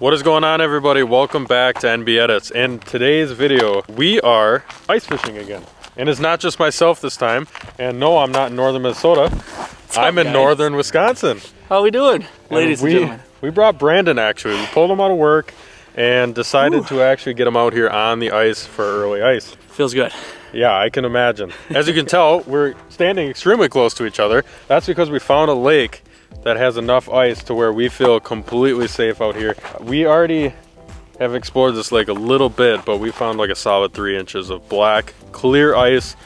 What is going on, everybody? Welcome back to NB Edits. In today's video, we are ice fishing again. And it's not just myself this time. And no, I'm not in northern Minnesota. I'm in northern Wisconsin. How we doing, ladies and gentlemen? We brought Brandon, actually. We pulled him out of work and decided to actually get him out here on the ice for early ice. Feels good. Yeah, I can imagine. As you can tell, we're standing extremely close to each other. That's because we found a lake that has enough ice to where we feel completely safe out here. We already have explored this lake a little bit, but we found like a solid 3 inches of black, clear ice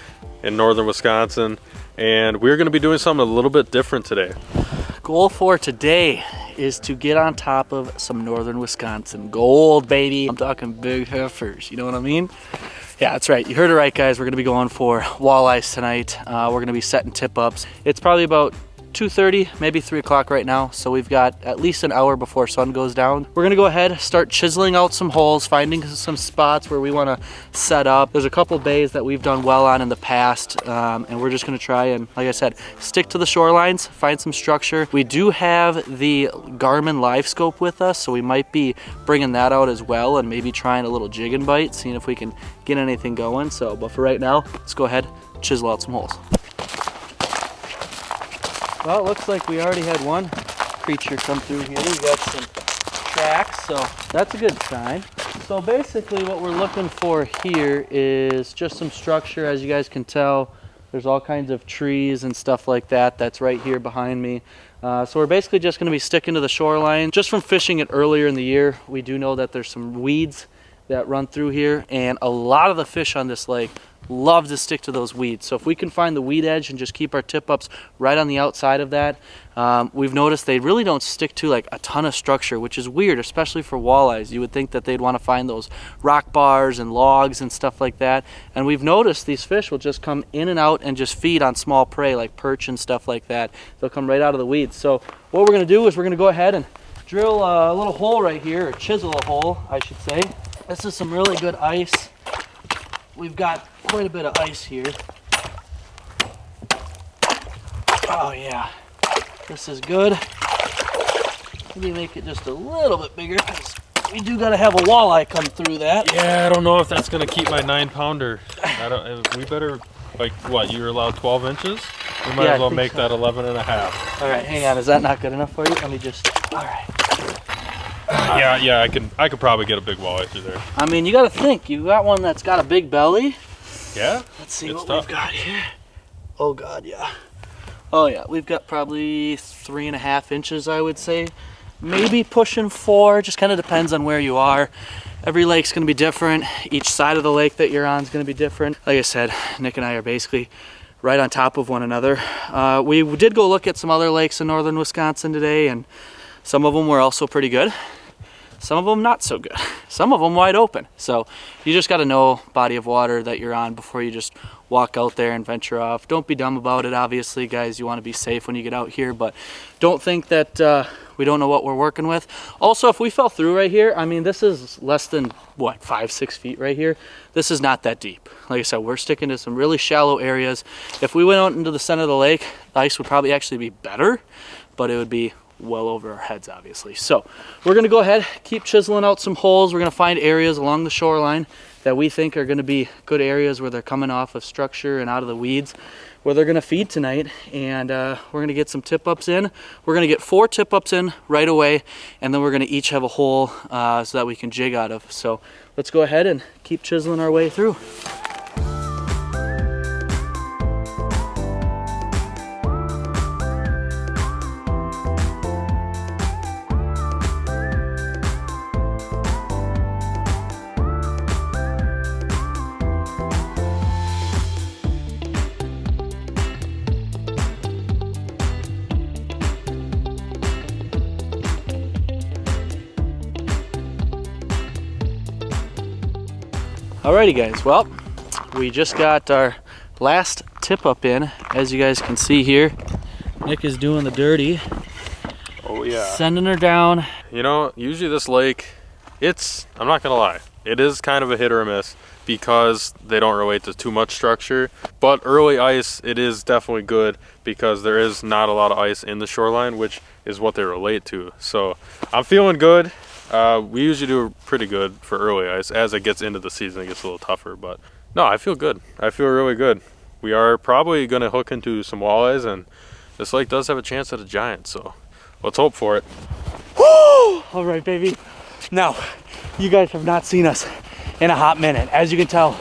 in northern Wisconsin. And we're gonna be doing something a little bit different today. Goal for today is to get on top of some northern Wisconsin gold, baby. I'm talking big heifers, you know what I mean? Yeah, that's right. You heard it right, guys. We're gonna be going for walleyes tonight. We're gonna be setting tip ups. It's probably about 2:30, maybe 3 o'clock right now. So we've got at least an hour before sun goes down. We're gonna go ahead, start chiseling out some holes, finding some spots where we wanna set up. There's a couple bays that we've done well on in the past, and we're just gonna try and, like I said, stick to the shorelines, find some structure. We do have the Garmin Live Scope with us, so we might be bringing that out as well and maybe trying a little jig and bite, seeing if we can get anything going. So, but for right now, let's go ahead, chisel out some holes. Well, it looks like we already had one creature come through here. We got some tracks, so that's a good sign. So basically what we're looking for here is just some structure. As you guys can tell, there's all kinds of trees and stuff like that that's right here behind me. So we're basically just going to be sticking to the shoreline. Just from fishing it earlier in the year, we do know that there's some weeds that run through here, and a lot of the fish on this lake love to stick to those weeds. So if we can find the weed edge and just keep our tip ups right on the outside of that, we've noticed they really don't stick to like a ton of structure, which is weird, especially for walleyes. You would think that they'd want to find those rock bars and logs and stuff like that. And we've noticed these fish will just come in and out and just feed on small prey like perch and stuff like that. They'll come right out of the weeds. So what we're going to do is we're going to go ahead and drill a little hole right here, or chisel a hole, I should say. This is some really good ice. We've got quite a bit of ice here. Oh yeah, this is good. Maybe make it just a little bit bigger, because we do gotta have a walleye come through that. Yeah, I don't know if that's gonna keep my 9-pounder. We better, like, what, you're allowed 12 inches? We might as well make that 11 and a half. All right, hang on, is that not good enough for you? Let me just, all right. Yeah, I could probably get a big walleye through there. I mean, you gotta think, you got one that's got a big belly. Yeah? Let's see what we've got here. Oh God, yeah. Oh yeah, we've got probably 3.5 inches, I would say. Maybe pushing 4, just kind of depends on where you are. Every lake's gonna be different. Each side of the lake that you're on is gonna be different. Like I said, Nick and I are basically right on top of one another. We did go look at some other lakes in northern Wisconsin today, and some of them were also pretty good. Some of them not so good. Some of them wide open. So you just got to know body of water that you're on before you just walk out there and venture off. Don't be dumb about it, obviously, guys. You want to be safe when you get out here, but don't think that we don't know what we're working with. Also, if we fell through right here, I mean, this is less than, what, 5-6 feet right here. This is not that deep. Like I said, we're sticking to some really shallow areas. If we went out into the center of the lake, the ice would probably actually be better, but it would be well over our heads, obviously. So we're going to go ahead, keep chiseling out some holes. We're going to find areas along the shoreline that we think are going to be good areas where they're coming off of structure and out of the weeds, where they're going to feed tonight. And we're going to get some tip ups in. We're going to get 4 tip ups in right away, and then we're going to each have a hole so that we can jig out of. So let's go ahead and keep chiseling our way through. Alrighty guys, well, we just got our last tip up in. As you guys can see here, Nick is doing the dirty. Oh yeah. Sending her down. You know, usually this lake, I'm not gonna lie, it is kind of a hit or a miss because they don't relate to too much structure. But early ice, it is definitely good because there is not a lot of ice in the shoreline, which is what they relate to. So I'm feeling good. We usually do pretty good for early ice. As it gets into the season, it gets a little tougher, but no, I feel good. I feel really good. We are probably going to hook into some walleyes, and this lake does have a chance at a giant, so let's hope for it. Woo! All right, baby. Now, you guys have not seen us in a hot minute. As you can tell,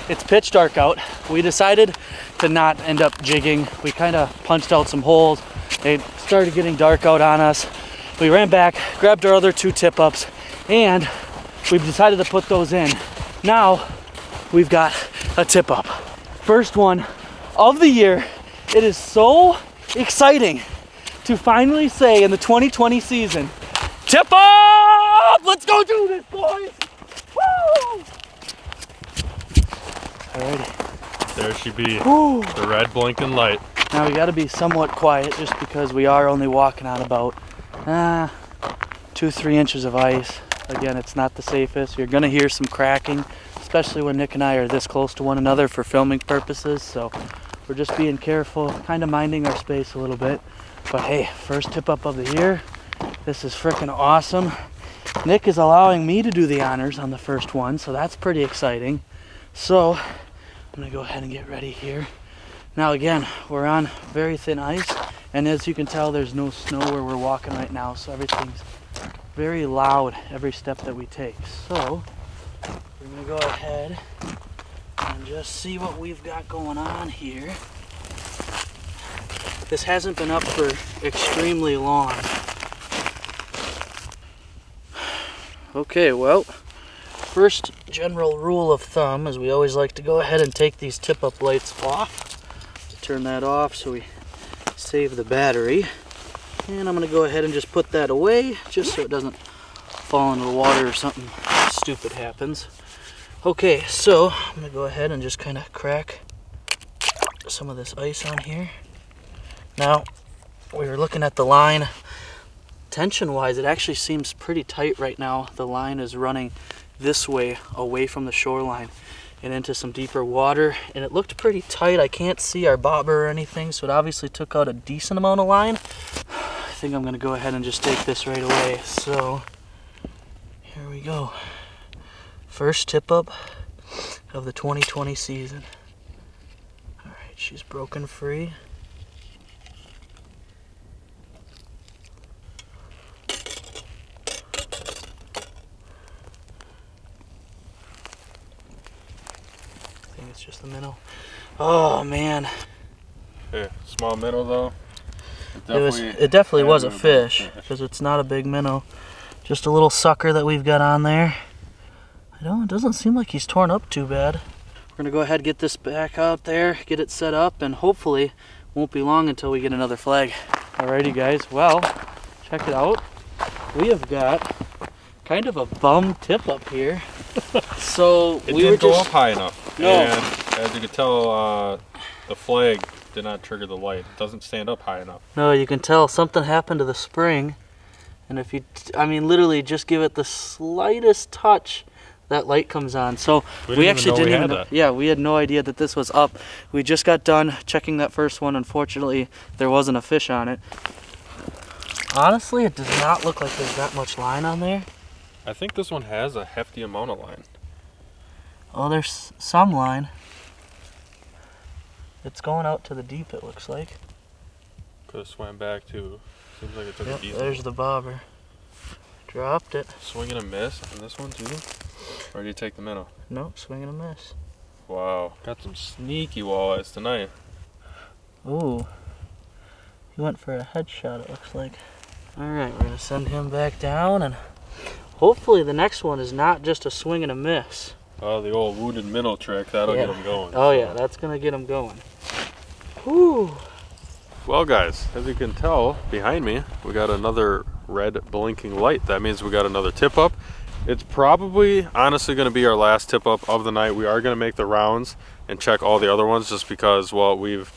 it's pitch dark out. We decided to not end up jigging. We kind of punched out some holes. It started getting dark out on us. We ran back, grabbed our other 2 tip-ups, and we've decided to put those in. Now, we've got a tip-up. First one of the year. It is so exciting to finally say in the 2020 season, tip up! Let's go do this, boys! Woo! Alrighty. There she be, Woo. the red blinking light. Now we gotta be somewhat quiet just because we are only walking on about 2-3 inches of ice. Again, it's not the safest. You're gonna hear some cracking, especially when Nick and I are this close to one another for filming purposes. So we're just being careful, kind of minding our space a little bit. But hey, first tip up of the year. This is freaking awesome. Nick is allowing me to do the honors on the first one, so that's pretty exciting. So I'm gonna go ahead and get ready here. Now again, we're on very thin ice, and as you can tell, there's no snow where we're walking right now, so everything's very loud every step that we take. So we're gonna go ahead and just see what we've got going on here. This hasn't been up for extremely long. Okay, well, first general rule of thumb is we always like to go ahead and take these tip-up lights off. Turn that off so we save the battery. And I'm gonna go ahead and just put that away just so it doesn't fall into the water or something stupid happens. Okay, so I'm gonna go ahead and just kind of crack some of this ice on here. Now, we were looking at the line. Tension-wise, it actually seems pretty tight right now. The line is running this way, away from the shoreline and into some deeper water, and it looked pretty tight. I can't see our bobber or anything, so it obviously took out a decent amount of line. I think I'm gonna go ahead and just take this right away. So, here we go. First tip up of the 2020 season. All right, she's broken free. I think it's just the minnow. Oh man. Okay, small minnow though. It definitely was a fish because it's not a big minnow. Just a little sucker that we've got on there. It doesn't seem like he's torn up too bad. We're gonna go ahead and get this back out there, get it set up, and hopefully won't be long until we get another flag. Alrighty guys, well, check it out. We have got kind of a bum tip up here. So it we didn't were go just up high enough. No. And as you can tell, the flag did not trigger the light. It doesn't stand up high enough. No, you can tell something happened to the spring. And if you, literally just give it the slightest touch, that light comes on. So we actually didn't even know. Yeah, we had no idea that this was up. We just got done checking that first one. Unfortunately, there wasn't a fish on it. Honestly, it does not look like there's that much line on there. I think this one has a hefty amount of line. Oh, there's some line. It's going out to the deep, it looks like. Could have swam back too. Seems like it took a decent. There's the bobber. Dropped it. Swing and a miss on this one too? Or do you take the minnow? No, swing and a miss. Wow, got some sneaky walleyes tonight. Ooh. He went for a headshot, it looks like. Alright, we're gonna send him back down, and hopefully the next one is not just a swing and a miss. Oh, the old wounded minnow trick, that'll get him going. Oh yeah, that's gonna get him going. Whew. Well guys, as you can tell behind me, we got another red blinking light. That means we got another tip up. It's probably honestly going to be our last tip up of the night. We are going to make the rounds and check all the other ones just because, well, we've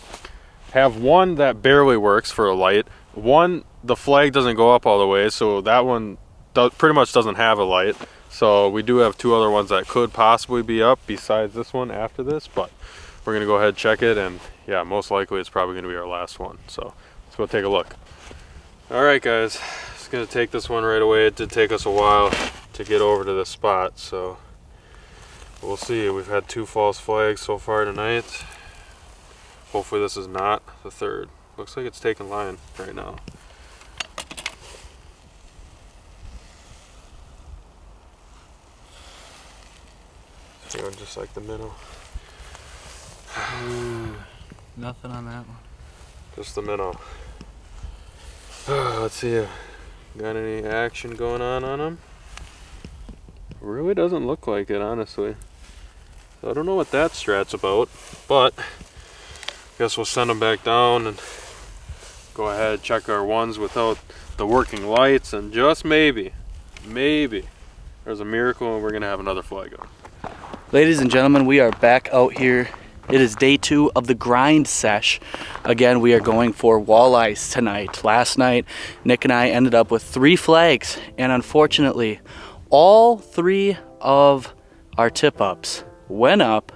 have one that barely works for a light. One, the flag doesn't go up all the way, so that one pretty much doesn't have a light. So we do have two other ones that could possibly be up besides this one after this, but we're going to go ahead and check it, and yeah, most likely it's probably going to be our last one. So let's go take a look. All right guys, let's gonna take this one right away. It did take us a while to get over to this spot, so we'll see. We've had 2 false flags so far tonight. Hopefully this is not the third. Looks like it's taking line right now. Feeling just like the minnow. Ooh, nothing on that one. Just the minnow. Let's see. Got any action going on him? Really doesn't look like it, honestly. So I don't know what that strat's about, but I guess we'll send them back down and go ahead, check our ones without the working lights, and just maybe there's a miracle and we're gonna have another flag on. Ladies and gentlemen, we are back out here. It is day 2 of the grind sesh. Again, we are going for walleyes tonight. Last night, Nick and I ended up with 3 flags, and unfortunately, all 3 of our tip-ups went up,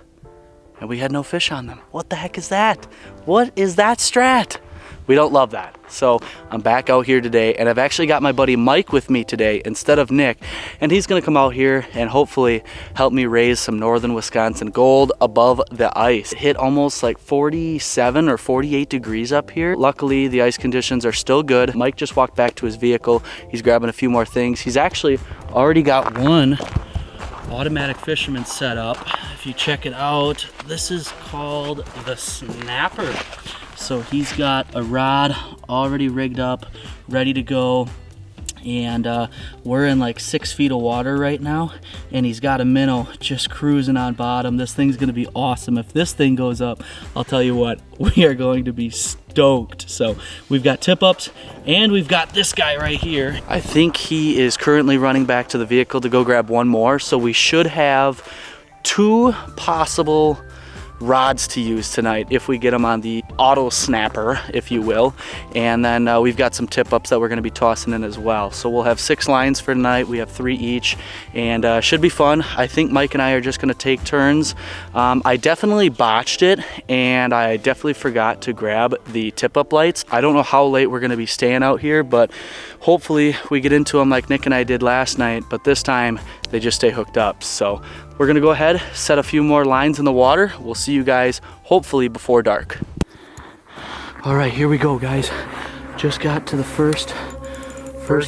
and we had no fish on them. What the heck is that? What is that strat? We don't love that. So I'm back out here today, and I've actually got my buddy Mike with me today instead of Nick, and he's gonna come out here and hopefully help me raise some northern Wisconsin gold above the ice. It hit almost like 47 or 48 degrees up here. Luckily, the ice conditions are still good. Mike just walked back to his vehicle. He's grabbing a few more things. He's actually already got one automatic fisherman set up. If you check it out, this is called the Snapper. So he's got a rod already rigged up, ready to go, and we're in like 6 feet of water right now, and he's got a minnow just cruising on bottom. This thing's gonna be awesome. If this thing goes up, I'll tell you what, we are going to be stoked. So we've got tip-ups, and we've got this guy right here. I think he is currently running back to the vehicle to go grab one more, so we should have 2 possible rods to use tonight if we get them on the auto snapper, if you will. And then we've got some tip-ups that we're going to be tossing in as well. So we'll have 6 lines for tonight. We have 3 each, and should be fun. I think Mike and I are just going to take turns. I definitely botched it, and I definitely forgot to grab the tip-up lights. I don't know how late we're going to be staying out here, but hopefully we get into them like Nick and I did last night, but this time they just stay hooked up. So we're gonna go ahead, set a few more lines in the water. We'll see you guys hopefully before dark. All right, here we go, guys. Just got to the first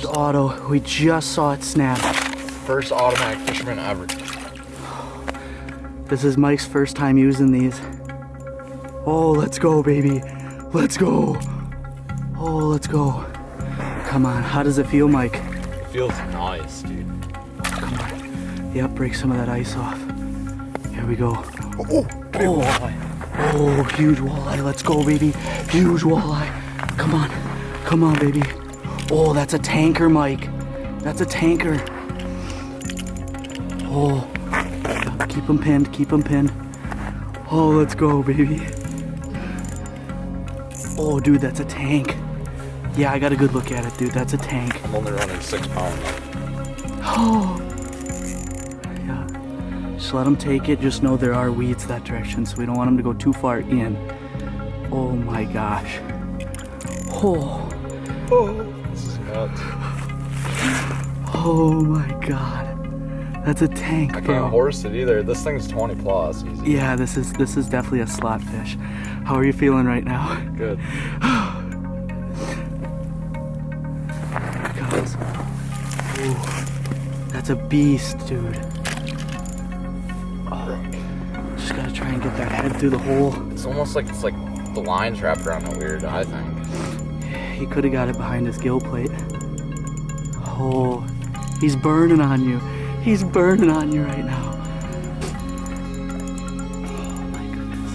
auto. We just saw it snap. First automatic fisherman ever. This is Mike's first time using these. Oh, let's go, baby. Let's go. Oh, let's go. Come on, how does it feel, Mike? It feels nice, dude. Come on. Yep, break some of that ice off. Here we go. Oh, big walleye. Oh, huge walleye. Let's go, baby. Huge walleye. Come on. Come on, baby. Oh, that's a tanker, Mike. That's a tanker. Oh, keep him pinned. Keep him pinned. Oh, let's go, baby. Oh, dude, that's a tank. Yeah, I got a good look at it, dude. That's a tank. I'm only running 6 pounds. Oh. Yeah. Just let them take it. Just know there are weeds that direction, so we don't want them to go too far in. Oh my gosh. Oh. Oh. This is nuts. Oh my god. That's a tank, I bro. can't horse it either. This thing's 20 plus. Easy. Yeah, this is definitely a slot fish. How are you feeling right now? Good. Here it comes. Ooh, that's a beast, dude. Oh, just gotta try and get that head through the hole. It's almost like the line's wrapped around it weird, I think. He could have got it behind his gill plate. Oh, he's burning on you. He's burning on you right now. Oh my goodness.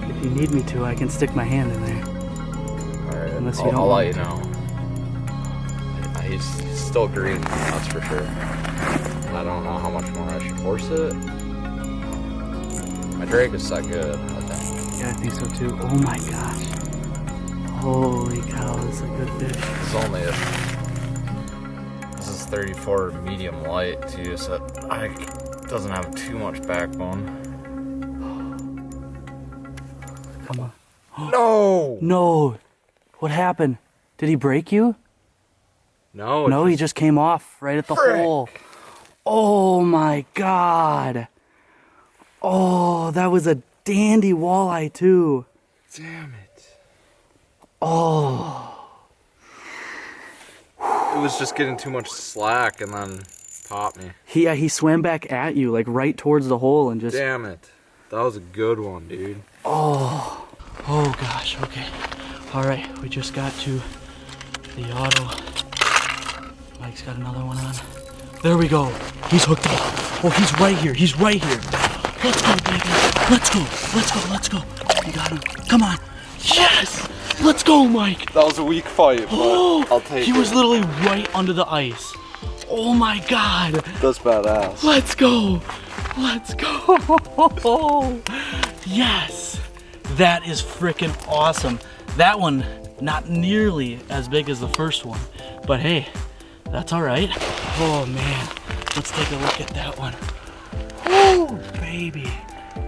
If you need me to, I can stick my hand in there. Alright, Unless you I'll don't let want you to. know. He's still green, that's for sure. I don't know how much more I should force it. My drag is that good, I think. Yeah, I think so too. Oh my gosh. Holy cow, this is a good fish. It's only this is 34 medium light too, so it doesn't have too much backbone. Come on. No! No. What happened? Did he break you? No. No, he just came off right at the hole. Oh my God. Oh, that was a dandy walleye too. Damn it. Oh. It was just getting too much slack and then popped me. He swam back at you, like right towards the hole and just... Damn it. That was a good one, dude. Oh. Oh gosh, okay. All right, we just got to the auto. Mike's got another one on. There we go. He's hooked up. Oh, he's right here. He's right here. Let's go, baby. Let's go. Let's go. Let's go. You got him. Come on. Yes. Let's go, Mike. That was a weak fight, but I'll take it. He was literally right under the ice. Oh my God. That's badass. Let's go. Let's go. Yes. That is freaking awesome. That one, not nearly as big as the first one, but hey, that's all right. Oh man, let's take a look at that one. Oh baby,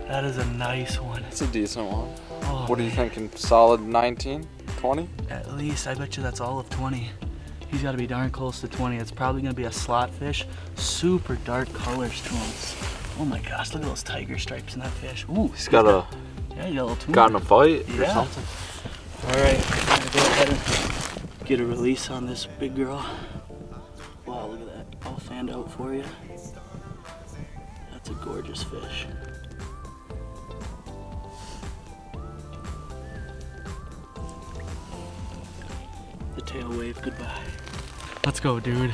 that is a nice one. It's a decent one. Oh, what are you thinking? Solid 19, 20? At least, I bet you that's all of 20. He's got to be darn close to 20. It's probably gonna be a slot fish. Super dark colors to him. Oh my gosh, look at those tiger stripes in that fish. Ooh, He's got a. Yeah, you got a little tuna. Got in a fight or Yeah. something. All right, I'm gonna go ahead and get a release on this big girl. Wow, look at that, all fanned out for you. That's a gorgeous fish. The tail wave goodbye. Let's go, dude.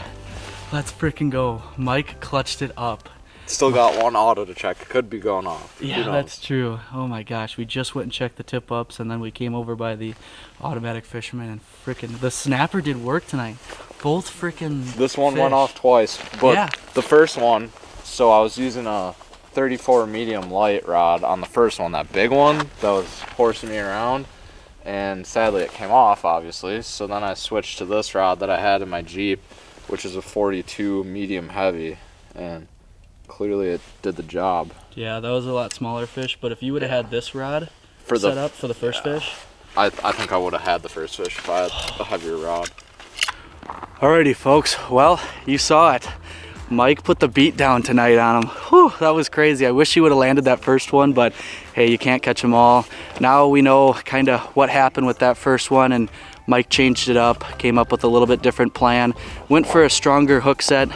Let's freaking go. Mike clutched it up. Still got one auto to check. Could be going off. Yeah, that's true. Oh my gosh, we just went and checked the tip ups and then we came over by the automatic fisherman and freaking the snapper did work tonight. Both freaking This one fish. went off twice, but Yeah. the first one, so I was using a 34 medium light rod on the first one, that big one that was horsing me around, and sadly it came off obviously, so then I switched to this rod that I had in my Jeep, which is a 42 medium heavy, and clearly it did the job. Yeah, that was a lot smaller fish, but if you would have had this rod For the set up for the first fish. I think I would have had the first fish if I had a heavier rod. Alrighty folks, well, you saw it. Mike put the beat down tonight on him. Whew, that was crazy. I wish he would have landed that first one, but hey, you can't catch them all. Now we know kind of what happened with that first one, and Mike changed it up, came up with a little bit different plan. Went for a stronger hook set,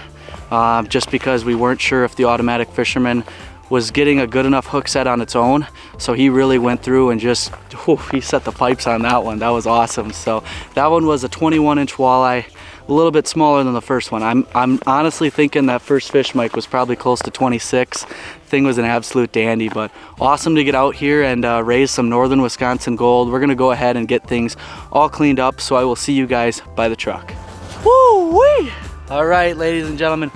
just because we weren't sure if the automatic fisherman was getting a good enough hook set on its own. So he really went through and just, whew, he set the pipes on that one. That was awesome. So that one was a 21-inch walleye, a little bit smaller than the first one. I'm honestly thinking that first fish, Mike, was probably close to 26. Thing was an absolute dandy, but awesome to get out here and raise some northern Wisconsin gold. We're gonna go ahead and get things all cleaned up, so I will see you guys by the truck. Woo-wee! All right, ladies and gentlemen,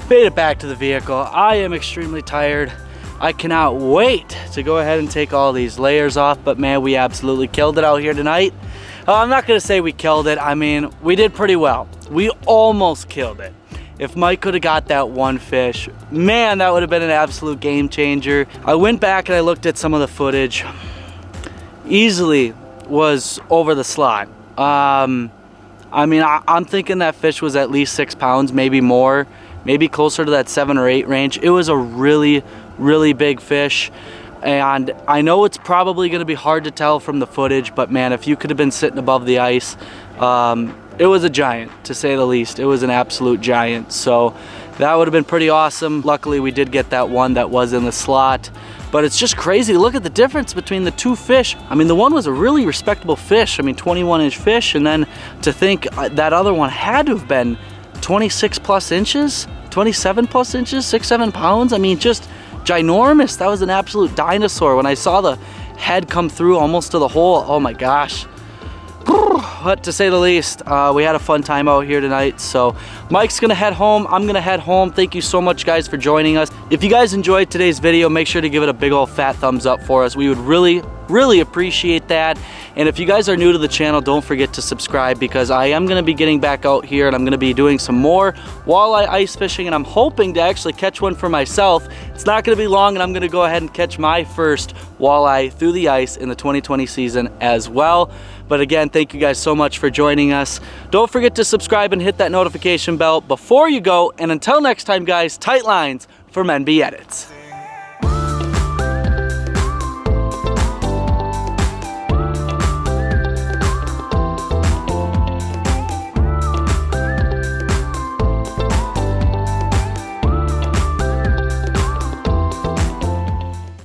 made it back to the vehicle. I am extremely tired. I cannot wait to go ahead and take all these layers off, but man, we absolutely killed it out here tonight. I'm not gonna say we killed it. I mean, we did pretty well. We almost killed it. If Mike could have got that one fish, man, that would have been an absolute game changer. I went back and I looked at some of the footage. Easily was over the slot. I mean, I'm thinking that fish was at least 6 pounds, maybe more, maybe closer to that 7 or 8 range. It was a really, really big fish. And I know it's probably gonna be hard to tell from the footage, but man, if you could have been sitting above the ice, it was a giant, to say the least. It was an absolute giant. So that would have been pretty awesome. Luckily, we did get that one that was in the slot. But it's just crazy to look at the difference between the two fish. I mean, the one was a really respectable fish. I mean, 21-inch fish. And then to think that other one had to have been 26 plus inches, 27 plus inches, 6-7 pounds. I mean, just ginormous. That was an absolute dinosaur. When I saw the head come through almost to the hole, oh my gosh. But to say the least, we had a fun time out here tonight. So Mike's gonna head home, I'm gonna head home. Thank you so much, guys, for joining us. If you guys enjoyed today's video, make sure to give it a big old fat thumbs up for us. We would really Really appreciate that. And if you guys are new to the channel, don't forget to subscribe, because I am going to be getting back out here and I'm going to be doing some more walleye ice fishing, and I'm hoping to actually catch one for myself. It's not going to be long, and I'm going to go ahead and catch my first walleye through the ice in the 2020 season as well. But again, thank you guys so much for joining us. Don't forget to subscribe and hit that notification bell before you go. And until next time, guys, tight lines for Men Be Edits.